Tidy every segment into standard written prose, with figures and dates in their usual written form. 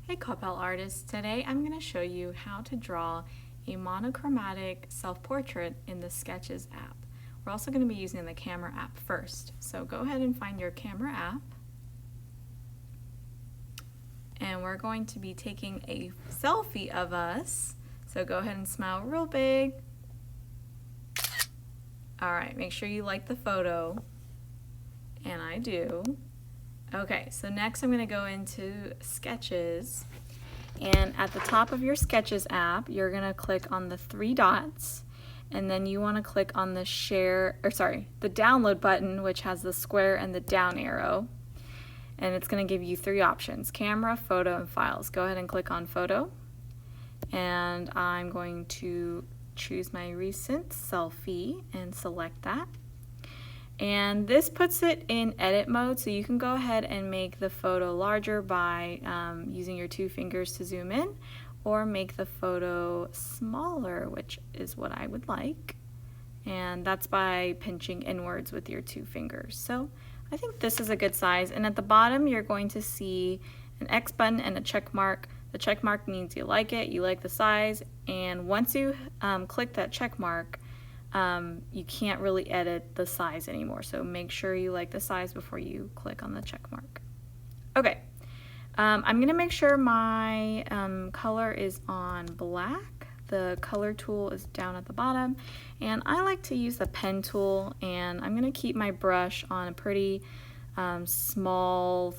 Hey Coppell artists, today I'm going to show you how to draw a monochromatic self-portrait in the Sketches app. We're also going to be using the camera app first. So go ahead and find your camera app. And we're going to be taking a selfie of us. So go ahead and smile real big. Alright, make sure you like the photo. And I do. Okay, so next I'm going to go into Sketches, and at the top of your Sketches app, you're going to click on the three dots, and then you want to click on the the download button, which has the square and the down arrow, and it's going to give you three options: camera, photo, and files. Go ahead and click on photo, and I'm going to choose my recent selfie and select that. And this puts it in edit mode, so you can go ahead and make the photo larger by using your two fingers to zoom in, or make the photo smaller, which is what I would like. And that's by pinching inwards with your two fingers. So I think this is a good size. And at the bottom, you're going to see an X button and a check mark. The check mark means you like it, you like the size, and once you click that check mark, you can't really edit the size anymore, so make sure you like the size before you click on the check mark. Okay, I'm gonna make sure my color is on black. The color tool is down at the bottom, and I like to use the pen tool, and I'm gonna keep my brush on a pretty small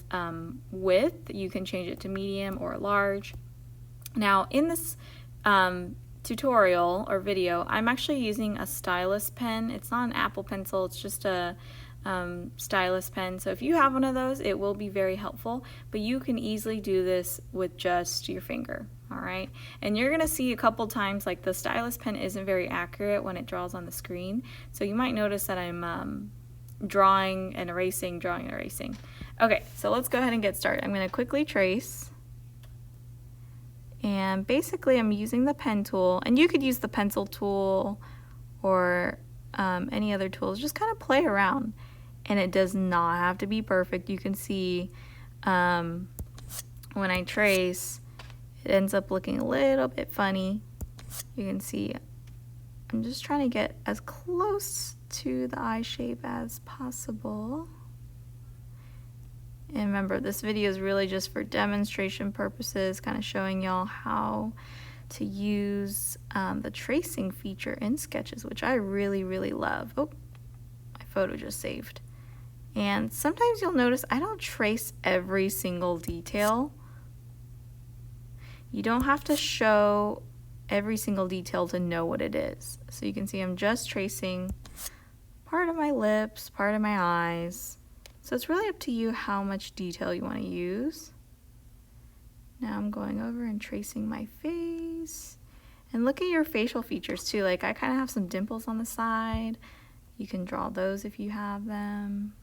width. You can change it to medium or large. Now in this tutorial or video, I'm actually using a stylus pen. It's not an Apple Pencil, it's just a stylus pen. So if you have one of those, it will be very helpful, but you can easily do this with just your finger. All right, and you're gonna see a couple times like the stylus pen isn't very accurate when it draws on the screen, so you might notice that I'm drawing and erasing, drawing and erasing. Okay, so let's go ahead and get started. I'm gonna quickly trace. And basically I'm using the pen tool, and you could use the pencil tool or any other tools. Just kind of play around, and it does not have to be perfect. You can see when I trace, it ends up looking a little bit funny. You can see I'm just trying to get as close to the eye shape as possible. And remember, this video is really just for demonstration purposes, kind of showing y'all how to use the tracing feature in Sketches, which I really, really love. Oh, my photo just saved. And sometimes you'll notice I don't trace every single detail. You don't have to show every single detail to know what it is. So you can see I'm just tracing part of my lips, part of my eyes. So it's really up to you how much detail you want to use. Now I'm going over and tracing my face. And look at your facial features too. Like I kind of have some dimples on the side. You can draw those if you have them.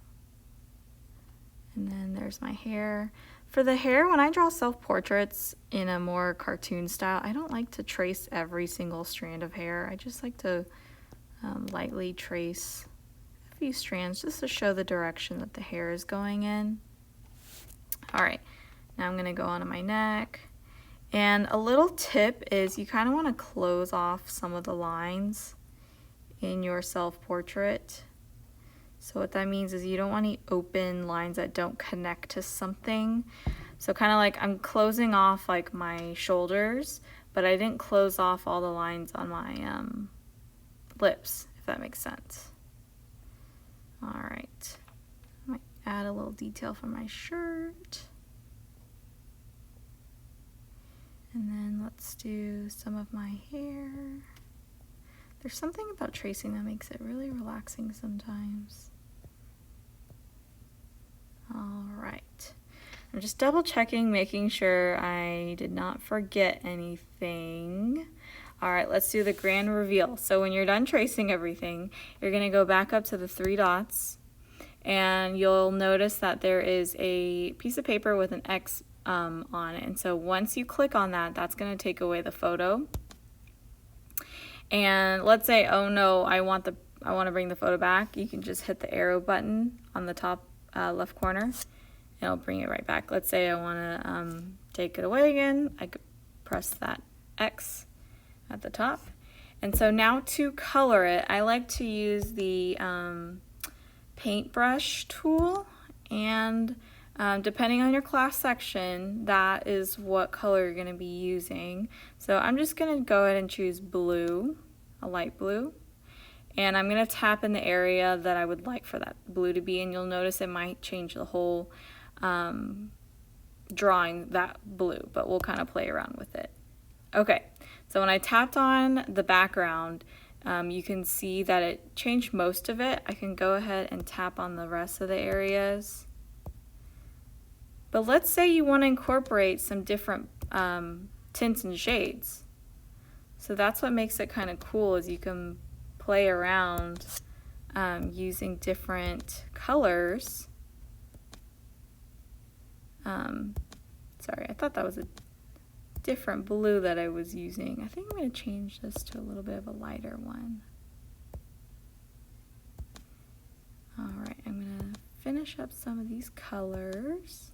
And then there's my hair. For the hair, when I draw self-portraits in a more cartoon style, I don't like to trace every single strand of hair. I just like to lightly trace few strands just to show the direction that the hair is going in. Alright, now I'm going to go onto my neck. And a little tip is you kind of want to close off some of the lines in your self-portrait. So what that means is you don't want any open lines that don't connect to something. So kind of like I'm closing off like my shoulders, but I didn't close off all the lines on my lips, if that makes sense. Alright, I might add a little detail from my shirt. And then let's do some of my hair. There's something about tracing that makes it really relaxing sometimes. Alright, I'm just double checking, making sure I did not forget anything. Alright, let's do the grand reveal. So when you're done tracing everything, you're going to go back up to the three dots, and you'll notice that there is a piece of paper with an X on it. And so once you click on that, that's going to take away the photo. And let's say, oh no, I want to bring the photo back. You can just hit the arrow button on the top left corner, and it'll bring it right back. Let's say I want to take it away again, I could press that X at the top. And so now to color it, I like to use the paintbrush tool, and depending on your class section, that is what color you're going to be using. So I'm just going to go ahead and choose blue, a light blue, and I'm going to tap in the area that I would like for that blue to be, and you'll notice it might change the whole drawing that blue, but we'll kind of play around with it. Okay, so when I tapped on the background, you can see that it changed most of it. I can go ahead and tap on the rest of the areas. But let's say you want to incorporate some different tints and shades. So that's what makes it kind of cool, is you can play around using different colors. Sorry, I thought that was a different blue that I was using. I think I'm going to change this to a little bit of a lighter one. Alright, I'm going to finish up some of these colors.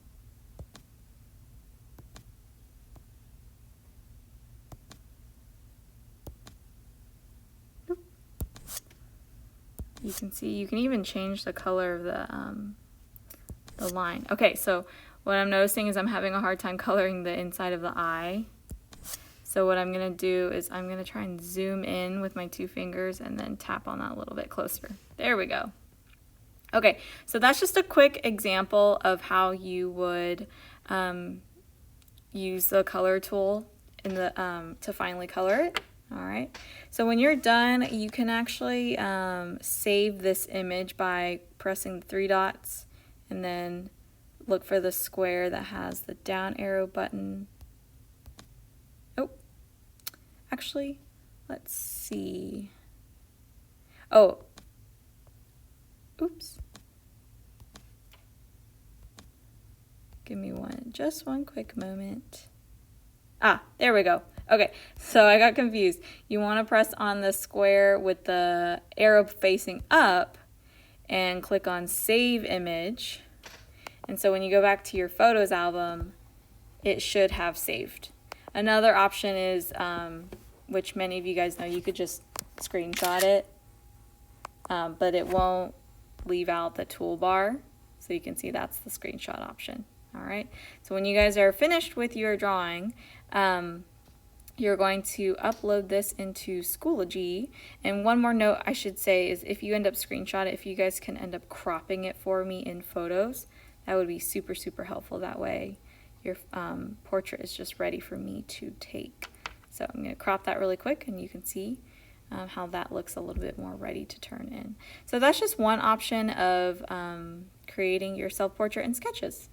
You can see, you can even change the color of the line. Okay, so what I'm noticing is I'm having a hard time coloring the inside of the eye. So what I'm going to do is I'm going to try and zoom in with my 2 fingers and then tap on that a little bit closer. There we go. Okay, so that's just a quick example of how you would use the color tool in the to finally color it. All right, so when you're done, you can actually save this image by pressing the 3 dots and then look for the square that has the down arrow button. Oh, actually, let's see. Oh, oops. Give me just one quick moment. Ah, there we go. Okay, so I got confused. You want to press on the square with the arrow facing up and click on Save Image. And so when you go back to your Photos album, it should have saved. Another option is, which many of you guys know, you could just screenshot it, but it won't leave out the toolbar. So you can see that's the screenshot option. All right, so when you guys are finished with your drawing, you're going to upload this into Schoology. And one more note I should say is, if you end up screenshot it, if you guys can end up cropping it for me in photos, that would be super, super helpful. That way your portrait is just ready for me to take. So I'm going to crop that really quick, and you can see how that looks a little bit more ready to turn in. So that's just one option of creating your self-portrait in Sketches.